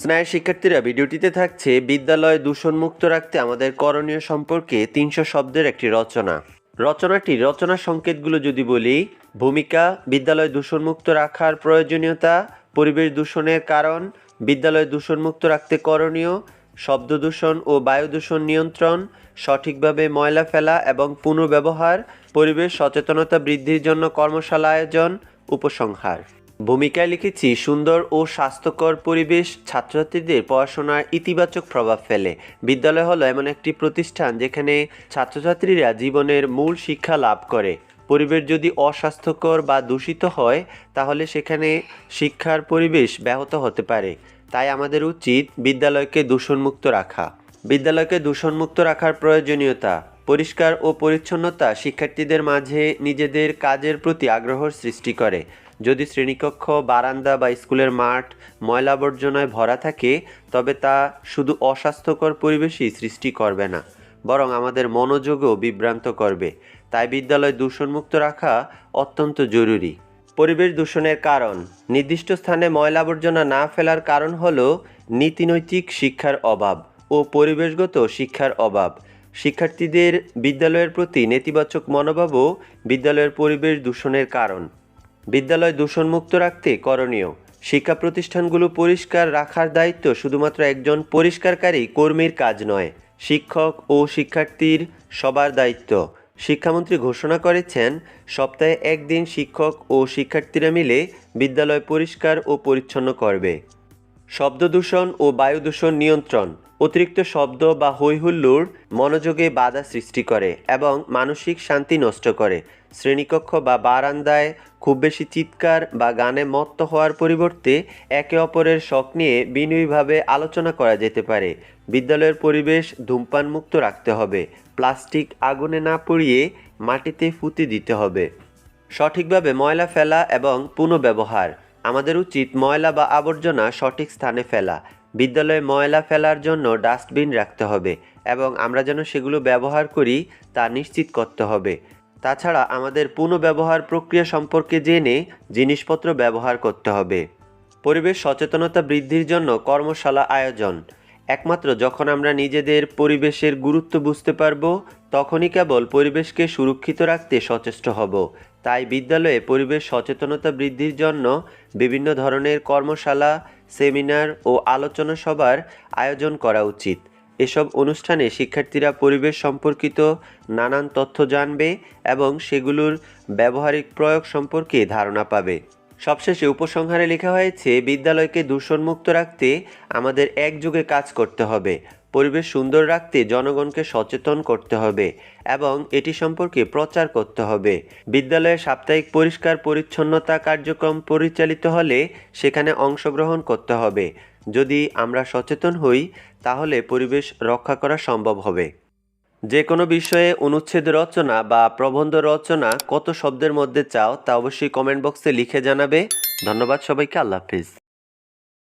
স্নায়ের শিক্ষার্থীরা, ভিডিওটিতে থাকছে বিদ্যালয় দূষণমুক্ত রাখতে আমাদের করণীয় সম্পর্কে ৩০০ শব্দের একটি রচনা। রচনার সংকেতগুলো যদি বলি: ভূমিকা, বিদ্যালয় দূষণমুক্ত রাখার প্রয়োজনীয়তা, পরিবেশ দূষণের কারণ, বিদ্যালয় দূষণমুক্ত রাখতে করণীয়, শব্দ দূষণ ও বায়ু দূষণ নিয়ন্ত্রণ, সঠিকভাবে ময়লা ফেলা এবং পুনর্ব্যবহার, পরিবেশ সচেতনতা বৃদ্ধির জন্য কর্মশালা আয়োজন, উপসংহার। ভূমিকায় লিখেছি, সুন্দর ও স্বাস্থ্যকর পরিবেশ ছাত্রছাত্রীদের পড়াশোনার ইতিবাচক প্রভাব ফেলে। বিদ্যালয় হলো এমন একটি প্রতিষ্ঠান যেখানে ছাত্রছাত্রীরা জীবনের মূল শিক্ষা লাভ করে। পরিবেশ যদি অস্বাস্থ্যকর বা দূষিত হয়, তাহলে সেখানে শিক্ষার পরিবেশ ব্যাহত হতে পারে। তাই আমাদের উচিত বিদ্যালয়কে দূষণমুক্ত রাখা। বিদ্যালয়কে দূষণমুক্ত রাখার প্রয়োজনীয়তা: পরিষ্কার ও পরিচ্ছন্নতা শিক্ষার্থীদের মাঝে নিজেদের কাজের প্রতি আগ্রহ সৃষ্টি করে। যদি শ্রেণীকক্ষ, বারান্দা বা স্কুলের মাঠ ময়লা আবর্জনায় ভরা থাকে, তবে তা শুধু অস্বাস্থ্যকর পরিবেশই সৃষ্টি করবে না, বরং আমাদের মনোযোগও বিভ্রান্ত করবে। তাই বিদ্যালয় দূষণমুক্ত রাখা অত্যন্ত জরুরি। পরিবেশ দূষণের কারণ: নির্দিষ্ট স্থানে ময়লা আবর্জনা না ফেলার কারণ হল নীতিনৈতিক শিক্ষার অভাব ও পরিবেশগত শিক্ষার অভাব। শিক্ষার্থীদের বিদ্যালয়ের প্রতি নেতিবাচক মনোভাবও বিদ্যালয়ের পরিবেশ দূষণের কারণ। বিদ্যালয় দূষণমুক্ত রাখতে করণীয়: শিক্ষা প্রতিষ্ঠানগুলো পরিষ্কার রাখার দায়িত্ব শুধুমাত্র একজন পরিষ্কারকারী কর্মীর কাজ নয়, শিক্ষক ও শিক্ষার্থীর সবার দায়িত্ব। শিক্ষামন্ত্রী ঘোষণা করেছেন, সপ্তাহে একদিন শিক্ষক ও শিক্ষার্থীরা মিলে বিদ্যালয় পরিষ্কার ও পরিচ্ছন্ন করবে। শব্দ দূষণ ও বায়ু দূষণ নিয়ন্ত্রণ: অতিরিক্ত শব্দ বা হই-হুল্লোড় মনোযোগে বাধা সৃষ্টি করে এবং মানসিক শান্তি নষ্ট করে। শ্রেণীকক্ষ বা বারান্দায় খুব বেশি চিৎকার বা গানে মত্ত হওয়ার পরিবর্তে একে অপরের শখ নিয়ে বিনয়ীভাবে আলোচনা করা যেতে পারে। বিদ্যালয়ের পরিবেশ ধূমপানমুক্ত রাখতে হবে। প্লাস্টিক আগুনে না পুড়িয়ে মাটিতে পুঁতে দিতে হবে। সঠিকভাবে ময়লা ফেলা এবং পুনর্ব্যবহার: আমাদের উচিত ময়লা বা আবর্জনা সঠিক স্থানে ফেলা। বিদ্যালয়ে ময়লা ফেলার জন্য ডাস্টবিন রাখতে হবে এবং আমরা যেন সেগুলো ব্যবহার করি তা নিশ্চিত করতে হবে। তাছাড়া আমাদের পুনর্ব্যবহার প্রক্রিয়া সম্পর্কে জেনে জিনিসপত্র ব্যবহার করতে হবে। পরিবেশ সচেতনতা বৃদ্ধির জন্য কর্মশালা আয়োজন: একমাত্র যখন আমরা নিজেদের পরিবেশের গুরুত্ব বুঝতে পারব, তখনই কেবল পরিবেশকে সুরক্ষিত রাখতে সচেষ্ট হব। তাই বিদ্যালয়ে পরিবেশ সচেতনতা বৃদ্ধির জন্য বিভিন্ন ধরনের কর্মশালা, সেমিনার ও আলোচনা সভার আয়োজন করা উচিত। এসব অনুষ্ঠানে শিক্ষার্থীরা পরিবেশ সম্পর্কিত নানান তথ্য জানবে এবং সেগুলোর ব্যবহারিক প্রয়োগ সম্পর্কে ধারণা পাবে। সবশেষে উপসংহারে লেখা হয়েছে, বিদ্যালয়কে দূষণমুক্ত রাখতে আমাদের একযোগে কাজ করতে হবে। পরিবেশ সুন্দর রাখতে জনগণকে সচেতন করতে হবে এবং এটি সম্পর্কে প্রচার করতে হবে। বিদ্যালয়ে সাপ্তাহিক পরিষ্কার পরিচ্ছন্নতা কার্যক্রম পরিচালিত হলে সেখানে অংশগ্রহণ করতে হবে। যদি আমরা সচেতন হই, তাহলে পরিবেশ রক্ষা করা সম্ভব হবে। যে কোনো বিষয়ে অনুচ্ছেদ রচনা বা প্রবন্ধ রচনা কত শব্দের মধ্যে চাও তা অবশ্যই কমেন্ট বক্সে লিখে জানাবে। ধন্যবাদ সবাইকে। আল্লাহ হাফিজ।